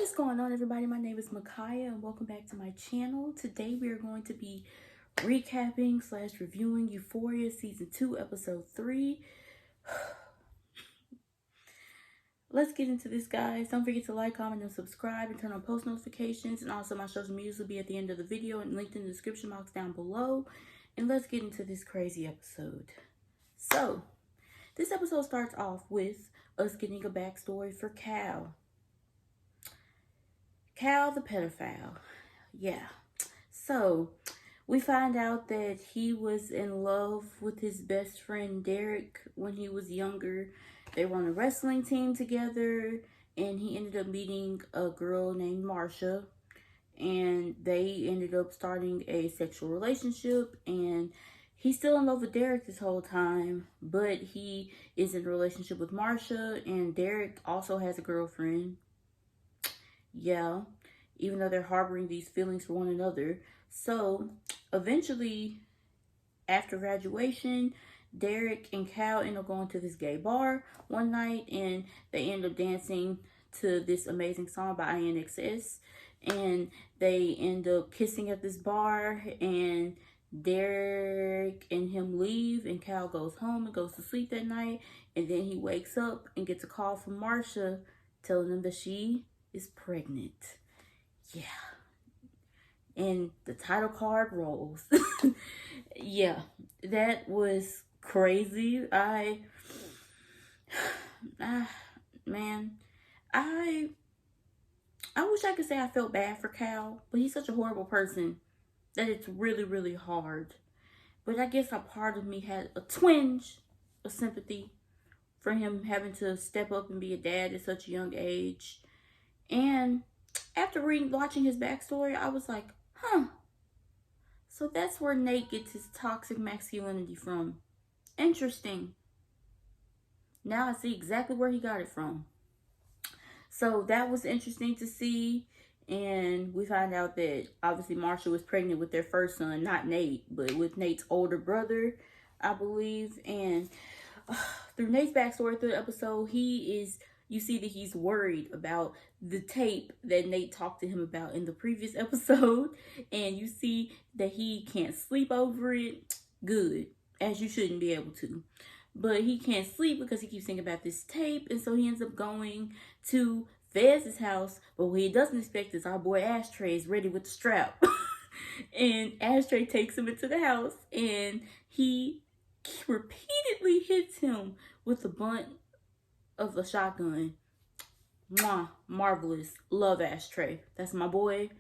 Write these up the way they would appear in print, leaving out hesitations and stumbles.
is going on, everybody? My name is Makaya and welcome back to my channel. Today we are going to be recapping / reviewing Euphoria season 2 episode 3. Let's get into this, guys. Don't forget to like, comment, and subscribe, and turn on post notifications. And also my social media will be at the end of the video and linked in the description box down below. And let's get into this crazy episode. So this episode starts off with us getting a backstory for Cal the pedophile. Yeah. So we find out that he was in love with his best friend Derek when he was younger. They were on a wrestling team together, and he ended up meeting a girl named Marsha, and they ended up starting a sexual relationship, and he's still in love with Derek this whole time, but he is in a relationship with Marsha, and Derek also has a girlfriend. Yeah, even though they're harboring these feelings for one another. So eventually, after graduation, Derek and Cal end up going to this gay bar one night, and they end up dancing to this amazing song by INXS, and they end up kissing at this bar, and Derek and him leave, and Cal goes home and goes to sleep that night, and then he wakes up and gets a call from Marsha telling him that she is pregnant. Yeah. And the title card rolls. Yeah, that was crazy. Man, I wish I could say I felt bad for Cal, but he's such a horrible person that it's really, really hard. But I guess a part of me had a twinge of sympathy for him having to step up and be a dad at such a young age. And after watching his backstory, I was like, huh. So that's where Nate gets his toxic masculinity from. Interesting. Now I see exactly where he got it from. So that was interesting to see. And we find out that obviously Marsha was pregnant with their first son, not Nate, but with Nate's older brother, I believe. And through Nate's backstory through the episode, you see that he's worried about the tape that Nate talked to him about in the previous episode. And you see that he can't sleep over it. Good, as you shouldn't be able to. But he can't sleep because he keeps thinking about this tape. And so he ends up going to Fez's house. But what he doesn't expect is our boy Ashtray is ready with the strap. And Ashtray takes him into the house, and he repeatedly hits him with the butt of the shotgun. Mwah, marvelous. Love Ashtray. That's my boy.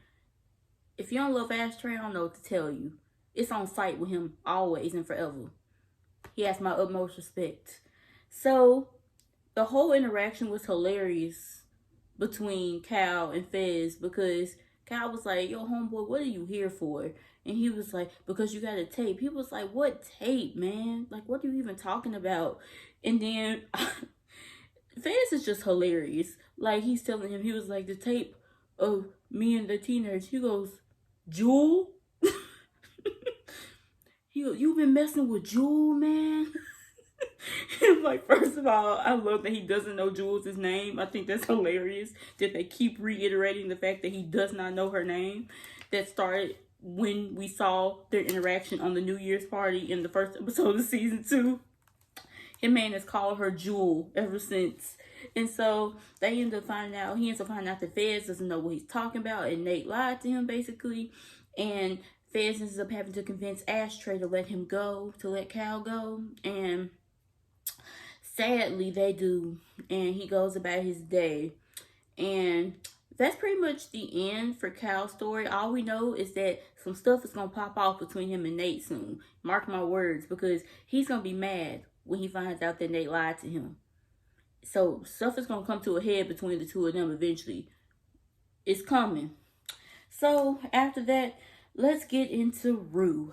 If you don't love Ashtray, I don't know what to tell you. It's on sight with him always and forever. He has my utmost respect. So the whole interaction was hilarious between Cal and Fez, because Cal was like, yo, homeboy, what are you here for? And he was like, because you got a tape. He was like, what tape, man? Like, what are you even talking about? And then Fez is just hilarious. Like, he's telling him, he was like, the tape of me and the teenagers. He goes, Jewel? You've been messing with Jewel, man? And like, first of all, I love that he doesn't know Jules' name. I think that's hilarious that they keep reiterating the fact that he does not know her name. That started when we saw their interaction on the New Year's party in the first episode of season 2. His man has called her Jewel ever since. And so he ends up finding out that Fez doesn't know what he's talking about, and Nate lied to him basically. And Fez ends up having to convince Ashtray to let him go, to let Cal go. And sadly, they do. And he goes about his day. And that's pretty much the end for Cal's story. All we know is that some stuff is going to pop off between him and Nate soon. Mark my words, because he's going to be mad when he finds out that Nate lied to him. So stuff is going to come to a head between the two of them eventually. It's coming. So after that, let's get into Rue.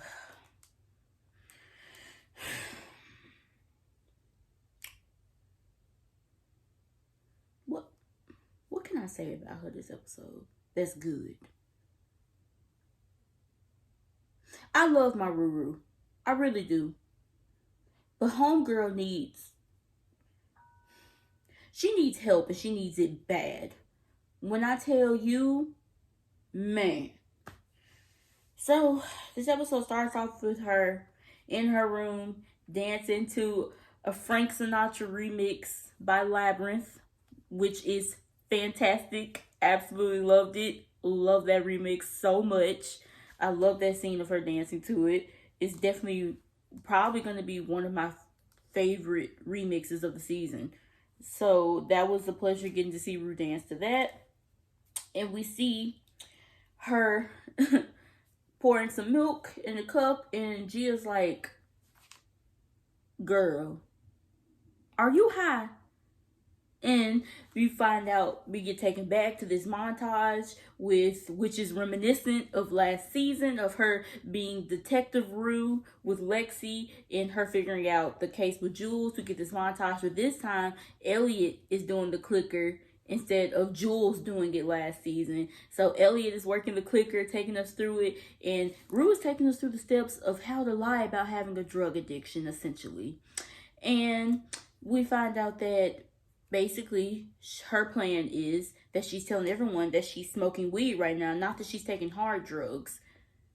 What can I say about her this episode that's good? I love my Ruru. I really do. But homegirl needs help, and she needs it bad. When I tell you, man. So this episode starts off with her in her room dancing to a Frank Sinatra remix by Labyrinth, which is fantastic. Absolutely loved it. Love that remix so much. I love that scene of her dancing to it. It's definitely probably going to be one of my favorite remixes of the season. So that was a pleasure getting to see Rue dance to that. And we see her pouring some milk in a cup, and Gia's like, girl, are you high? And we find out, we get taken back to this montage which is reminiscent of last season, of her being Detective Rue with Lexi and her figuring out the case with Jules. To get this montage, but this time Elliot is doing the clicker instead of Jules doing it last season. So Elliot is working the clicker, taking us through it, and Rue is taking us through the steps of how to lie about having a drug addiction, essentially. And we find out that basically her plan is that she's telling everyone that she's smoking weed right now. Not that she's taking hard drugs,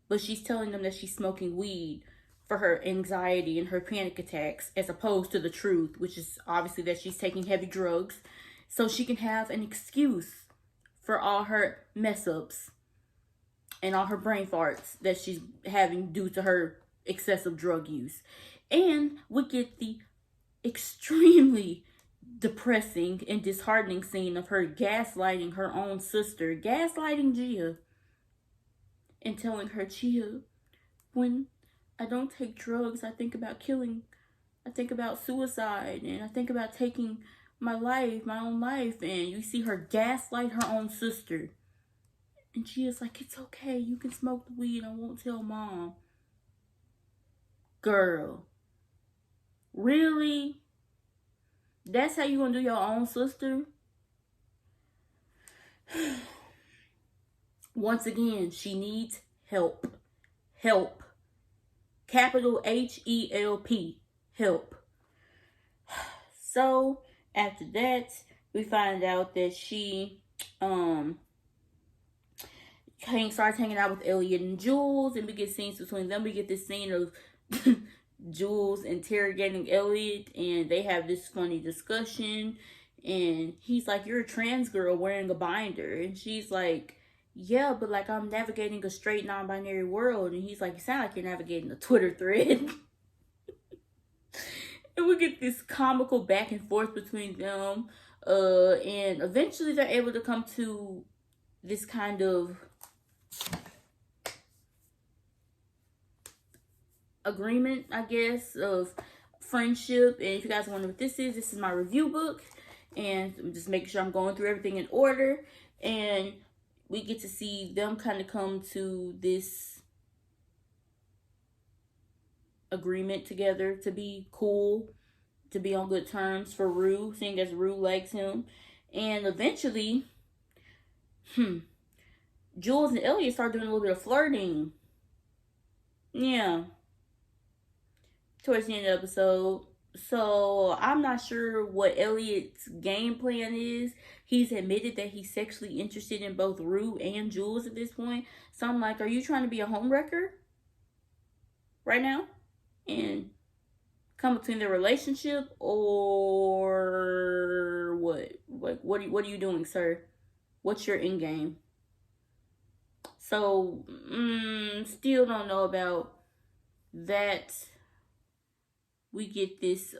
but she's telling them that she's smoking weed for her anxiety and her panic attacks, as opposed to the truth, which is obviously that she's taking heavy drugs so she can have an excuse for all her mess ups and all her brain farts that she's having due to her excessive drug use. And we get the extremely depressing and disheartening scene of her gaslighting her own sister, gaslighting Gia, and telling her, Gia, when I don't take drugs, I think about killing, I think about suicide, and I think about taking my life, my own life. And you see her gaslight her own sister. And Gia's like, it's okay, you can smoke the weed, I won't tell mom. Girl, really? That's how you gonna do your own sister? Once again, she needs help. Help. Capital HELP. Help. So after that, we find out that she starts hanging out with Elliot and Jules, and we get scenes between them. We get this scene of Jules interrogating Elliot, and they have this funny discussion, and he's like, you're a trans girl wearing a binder, and she's like, yeah, but like I'm navigating a straight non-binary world. And he's like, you sound like you're navigating a Twitter thread. And we get this comical back and forth between them, and eventually they're able to come to this kind of agreement, I guess, of friendship. And if you guys wonder what this is my review book, and I'm just making sure I'm going through everything in order. And we get to see them kind of come to this agreement together to be cool, to be on good terms for Rue, seeing as Rue likes him. And eventually, Jules and Elliot start doing a little bit of flirting. Yeah. Towards the end of the episode. So I'm not sure what Elliot's game plan is. He's admitted that he's sexually interested in both Rue and Jules at this point. So I'm like, are you trying to be a homewrecker right now and come between their relationship, or what? Like, what are you doing, sir? What's your end game? So still don't know about that. We get this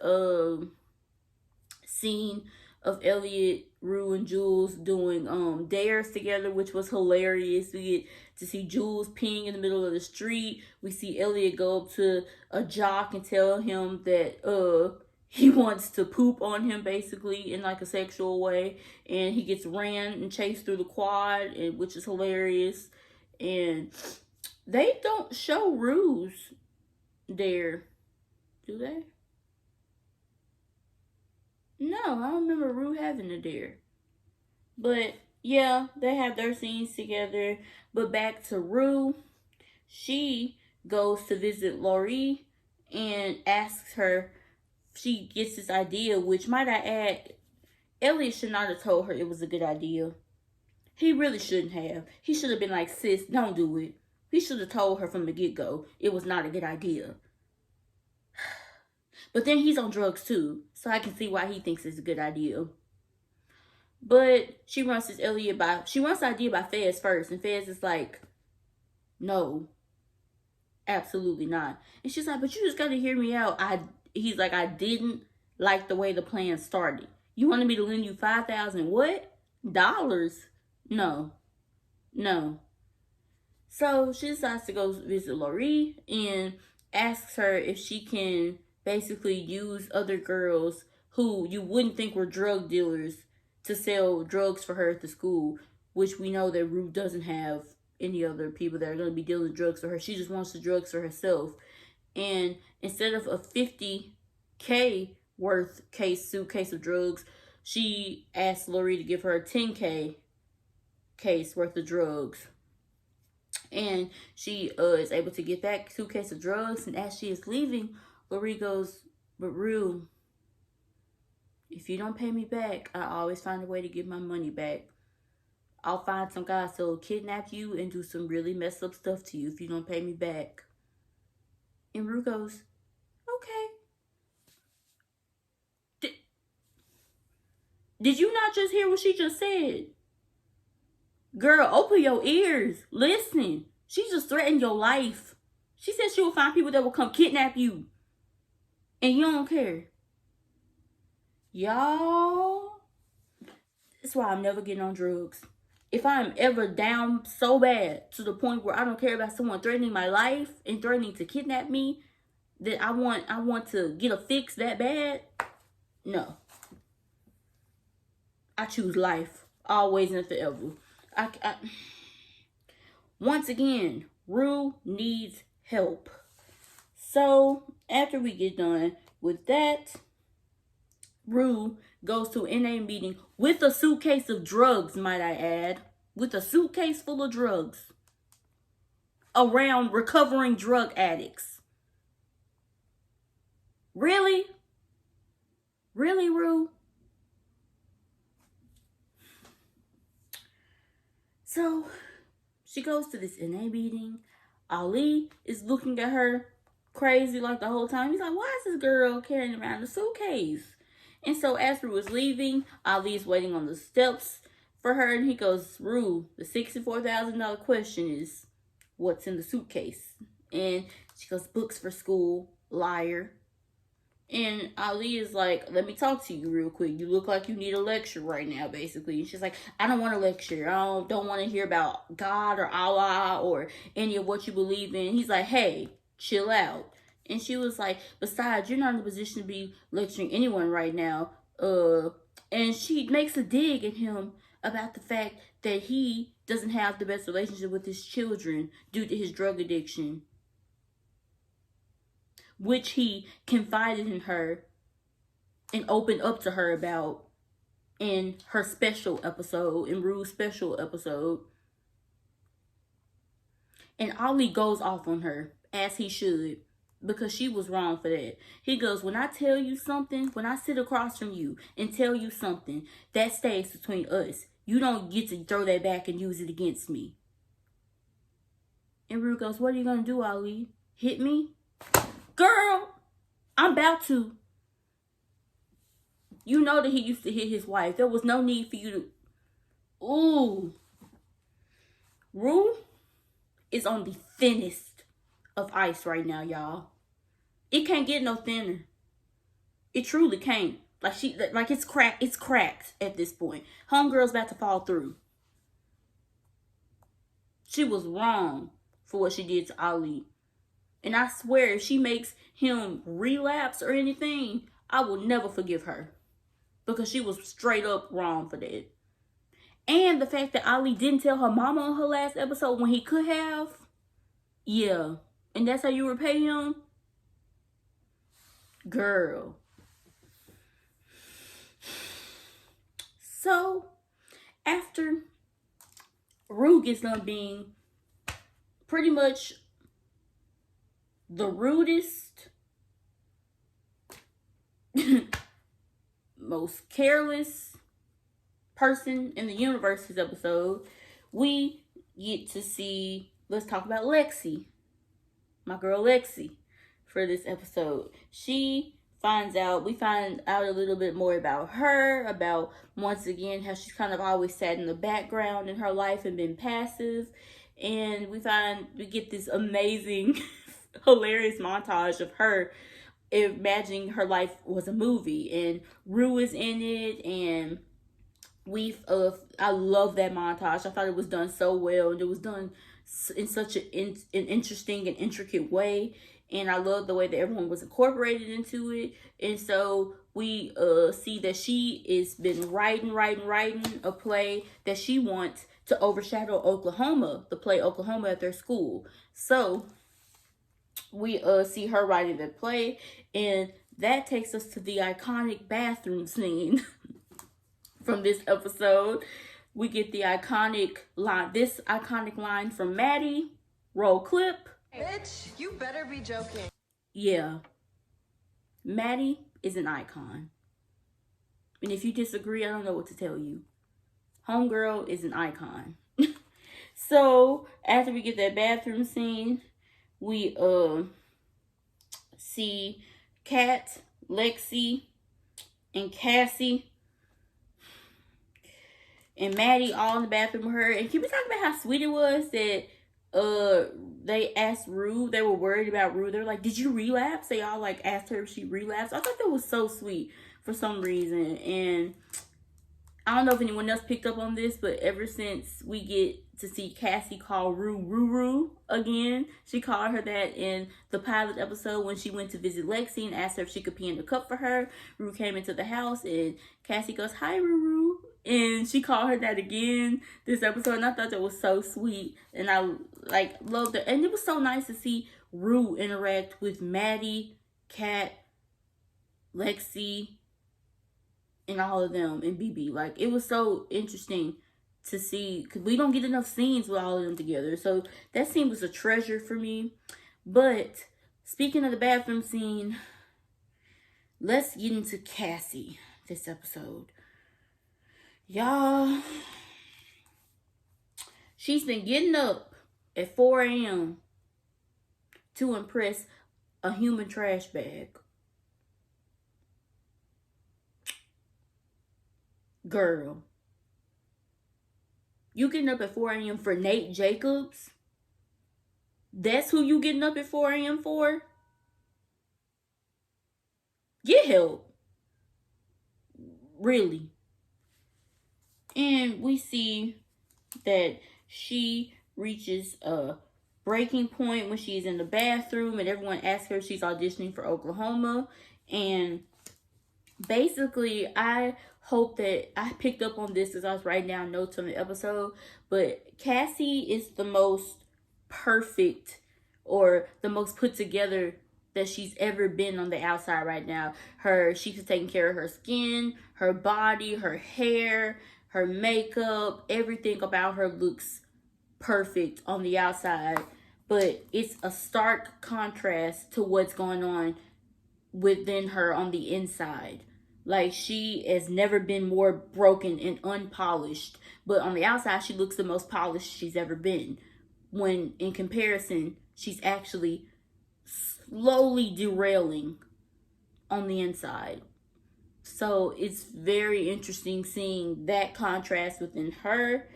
scene of Elliot, Rue, and Jules doing dares together, which was hilarious. We get to see Jules peeing in the middle of the street. We see Elliot go up to a jock and tell him that he wants to poop on him, basically, in like a sexual way. And he gets ran and chased through the quad, which is hilarious. And they don't show Rue's dare, do they? No, I don't remember Rue having a dare. But yeah, they have their scenes together. But back to Rue, she goes to visit Laurie and asks her. She gets this idea, which, might I add, Elliot should not have told her it was a good idea. He really shouldn't have. He should have been like, sis, don't do it. He should have told her from the get-go it was not a good idea. But then he's on drugs too, so I can see why he thinks it's a good idea. But she runs this idea by Fez first, and Fez is like, no, absolutely not. And she's like, but you just gotta hear me out. He's like, I didn't like the way the plan started. You wanted me to lend you $5,000 what? Dollars? No. So she decides to go visit Lori and asks her if she can basically use other girls who you wouldn't think were drug dealers to sell drugs for her at the school, which we know that Rue doesn't have any other people that are going to be dealing drugs for her. She just wants the drugs for herself. And instead of a $50K worth suitcase of drugs, she asked Lori to give her a $10K case worth of drugs. And she is able to get that suitcase of drugs. And as she is leaving, Lori goes, but Rue, if you don't pay me back, I always find a way to get my money back. I'll find some guys that'll kidnap you and do some really messed up stuff to you if you don't pay me back. And Rue goes, okay. Did you not just hear what she just said? Girl, open your ears. Listen. She just threatened your life. She said she will find people that will come kidnap you. And you don't care. Y'all, that's why I'm never getting on drugs. If I'm ever down so bad to the point where I don't care about someone threatening my life and threatening to kidnap me, that I want to get a fix that bad, no. I choose life. Always and forever. Once again, Rue needs help. So, after we get done with that, Rue goes to an NA meeting with a suitcase of drugs, might I add. With a suitcase full of drugs. Around recovering drug addicts. Really? Really, Rue? So, she goes to this NA meeting. Ali is looking at her crazy like the whole time. He's like, why is this girl carrying around a suitcase? And so as Rue is leaving, Ali is waiting on the steps for her. And he goes, Rue, the $64,000 question is, what's in the suitcase? And she goes, books for school, liar. And Ali is like, let me talk to you real quick. You look like you need a lecture right now, basically. And she's like, I don't want a lecture. I don't want to hear about God or Allah or any of what you believe in. He's like, hey, chill out. And she was like, besides, you're not in a position to be lecturing anyone right now. And she makes a dig at him about the fact that he doesn't have the best relationship with his children due to his drug addiction, which he confided in her and opened up to her about in her special episode, in Rue's special episode. And Ali goes off on her, as he should, because she was wrong for that. He goes, when I tell you something, when I sit across from you and tell you something, that stays between us. You don't get to throw that back and use it against me. And Rue goes, what are you going to do, Ali? Hit me? Girl, I'm about to. You know that he used to hit his wife. There was no need for you to. Ooh. Rue is on the thinnest of ice right now, y'all. It can't get no thinner. It truly can't. Like it's cracked. It's cracked at this point. Homegirl's about to fall through. She was wrong for what she did to Ali. And I swear, if she makes him relapse or anything, I will never forgive her. Because she was straight up wrong for that. And the fact that Ali didn't tell her mama on her last episode when he could have. Yeah. And that's how you repay him? Girl. So, after Rue gets done being pretty much the rudest, most careless, person in the universe this episode, we get to see, let's talk about Lexi, my girl Lexi, for this episode. We find out a little bit more about her, about, once again, how she's kind of always sat in the background in her life and been passive. And we get this amazing, hilarious montage of her imagining her life was a movie, and Rue is in it, and I love that montage. I thought it was done so well, and it was done in such an interesting and intricate way, and I love the way that everyone was incorporated into it. And so we see that she has been writing a play that she wants to overshadow Oklahoma, the play Oklahoma at their school. So we see her writing the play, and that takes us to the iconic bathroom scene from this episode. We get the iconic line from Maddie. Roll clip. Bitch, you better be joking. Yeah. Maddie is an icon. And if you disagree, I don't know what to tell you. Homegirl is an icon. So, after we get that bathroom scene, we see Kat, Lexi, and Cassie and Maddie all in the bathroom with her. And can we talk about how sweet it was that they asked Rue, they were worried about Rue. They were like, did you relapse? They all like asked her if she relapsed. I thought that was so sweet for some reason. And I don't know if anyone else picked up on this, but ever since we get to see Cassie call Rue again, she called her that in the pilot episode when she went to visit Lexi and asked her if she could pee in the cup for her. Rue came into the house and Cassie goes, hi, Rue. And she called her that again this episode, and I thought that was so sweet. And I loved it. And it was so nice to see Rue interact with Maddie, Kat, Lexi, and all of them, and BB. Like, it was so interesting to see, because we don't get enough scenes with all of them together. So that scene was a treasure for me. But speaking of the bathroom scene, let's get into Cassie this episode. Y'all, she's been getting up at 4 a.m. to impress a human trash bag. Girl, you getting up at 4 a.m. for Nate Jacobs? That's who you getting up at 4 a.m. for? Get help. Really. And we see that she reaches a breaking point when she's in the bathroom and everyone asks her if she's auditioning for Oklahoma. And basically, I hope that I picked up on this as I was writing down notes on the episode, but Cassie is the most perfect or the most put together that she's ever been on the outside right now. She's taking care of her skin, her body, her hair, her makeup, everything about her looks perfect on the outside, but it's a stark contrast to what's going on within her on the inside. Like, she has never been more broken and unpolished, but on the outside she looks the most polished she's ever been, when in comparison she's actually slowly derailing on the inside. So it's very interesting seeing that contrast within her.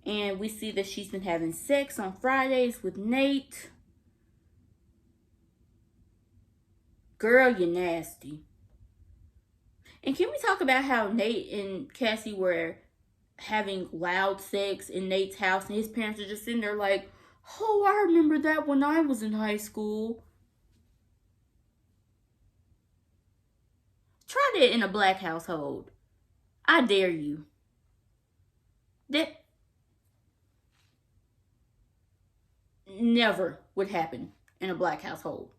And we see that she's been having sex on Fridays with Nate. Girl, you nasty. And can we talk about how Nate and Cassie were having loud sex in Nate's house, and his parents are just sitting there like, oh, I remember that when I was in high school. Try that in a black household. I dare you. That never would happen in a black household.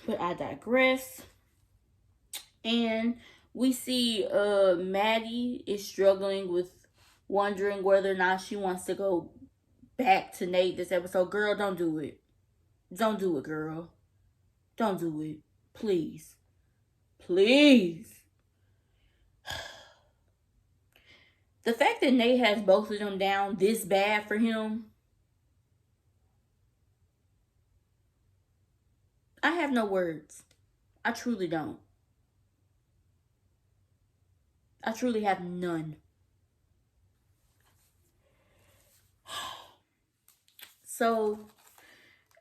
But I digress. And we see Maddie is struggling with wondering whether or not she wants to go back to Nate this episode. Girl, don't do it. Don't do it, girl. Don't do it. Please. Please. The fact that Nate has both of them down this bad for him, I have no words. I truly don't. I truly have none. So,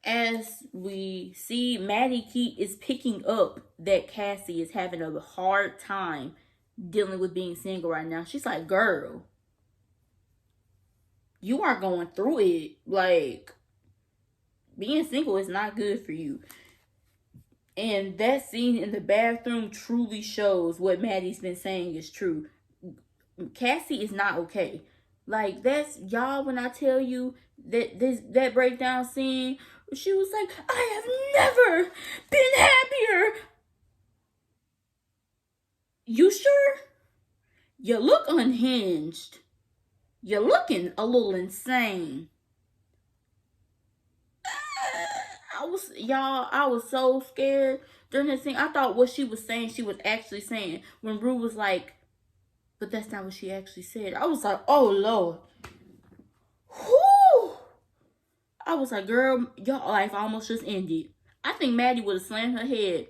as we see, Maddie is picking up that Cassie is having a hard time dealing with being single right now. She's like, girl, you are going through it. Like, being single is not good for you. And that scene in the bathroom truly shows what Maddie's been saying is true. Cassie is not okay. Like, that's, y'all, when I tell you that breakdown scene, she was like, I have never been happier. You sure? You look unhinged. You're looking a little insane. I was so scared during this scene. I thought what she was saying, she was actually saying. When Rue was like, but that's not what she actually said. I was like, oh, Lord. Whew. I was like, girl, your life almost just ended. I think Maddie would have slammed her head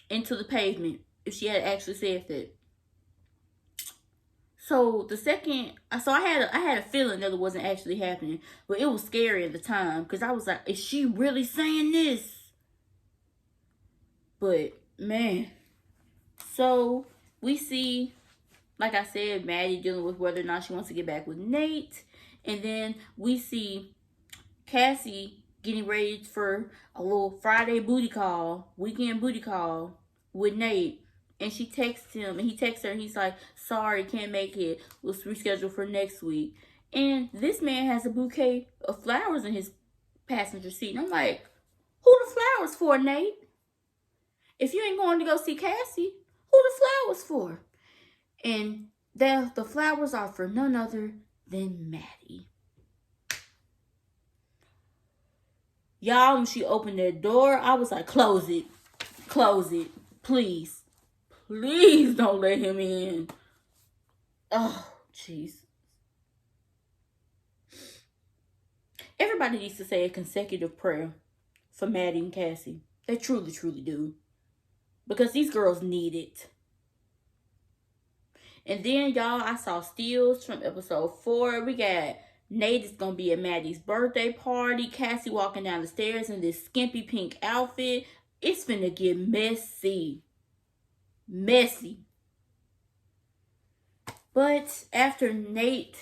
into the pavement if she had actually said that. So I had a feeling that it wasn't actually happening, but it was scary at the time because I was like, is she really saying this? But man, so we see, like I said, Maddie dealing with whether or not she wants to get back with Nate, and then we see Cassie getting ready for a little Friday booty call, weekend booty call with Nate. And she texts him, and he texts her, and he's like, sorry, can't make it. We'll reschedule for next week. And this man has a bouquet of flowers in his passenger seat. And I'm like, who the flowers for, Nate? If you ain't going to go see Cassie, who the flowers for? And the flowers are for none other than Maddie. Y'all, when she opened that door, I was like, close it. Close it. Please. Please don't let him in. Oh, jeez. Everybody needs to say a consecutive prayer for Maddie and Cassie. They truly, truly do. Because these girls need it. And then, y'all, I saw stills from episode 4. We got Nate is going to be at Maddie's birthday party. Cassie walking down the stairs in this skimpy pink outfit. It's finna get messy. Messy. But after Nate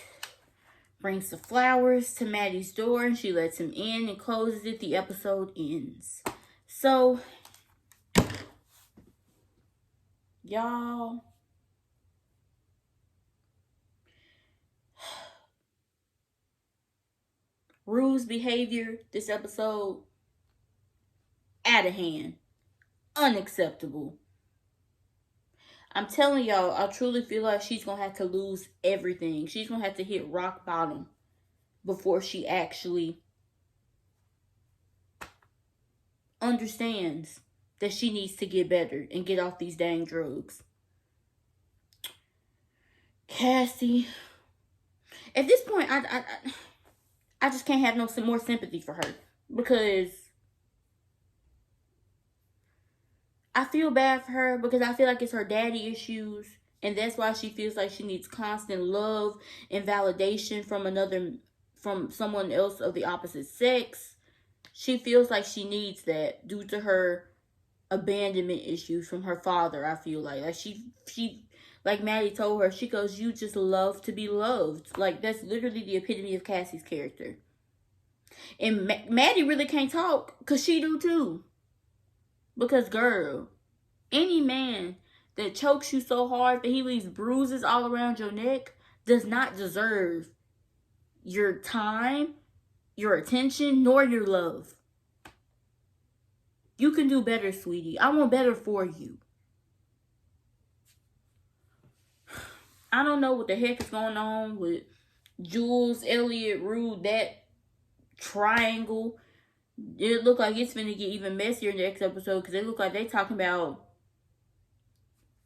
brings the flowers to Maddie's door and she lets him in and closes it, the episode ends. So, y'all, Rue's behavior this episode, out of hand. Unacceptable. I'm telling y'all, I truly feel like she's going to have to lose everything. She's going to have to hit rock bottom before she actually understands that she needs to get better and get off these dang drugs. Cassie, at this point, I just can't have no more sympathy for her because I feel bad for her because I feel like it's her daddy issues, and that's why she feels like she needs constant love and validation from someone else of the opposite sex. She feels like she needs that due to her abandonment issues from her father. I feel like she like Maddie told her, she goes, you just love to be loved. Like, that's literally the epitome of Cassie's character. And Maddie really can't talk because she do too. Because, girl, any man that chokes you so hard that he leaves bruises all around your neck does not deserve your time, your attention, nor your love. You can do better, sweetie. I want better for you. I don't know what the heck is going on with Jules, Elliot, Rue, that triangle. It look like it's gonna get even messier in the next episode because it look like they talking about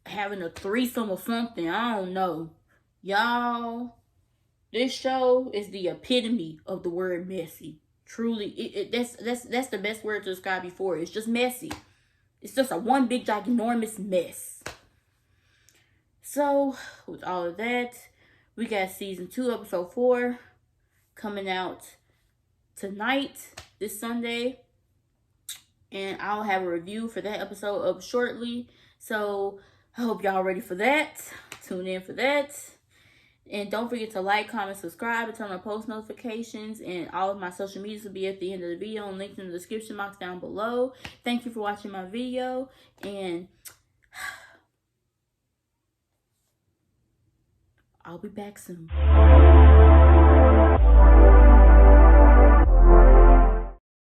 having a threesome or something. I don't know. Y'all, this show is the epitome of the word messy. Truly, that's the best word to describe before. It's just messy. It's just a one big ginormous mess. So, with all of that, we got season 2, episode 4 coming out tonight, this Sunday. And I'll have a review for that episode up shortly. So, I hope y'all ready for that. Tune in for that. And don't forget to like, comment, subscribe, and turn on post notifications. And all of my social medias will be at the end of the video and linked in the description box down below. Thank you for watching my video. And I'll be back soon.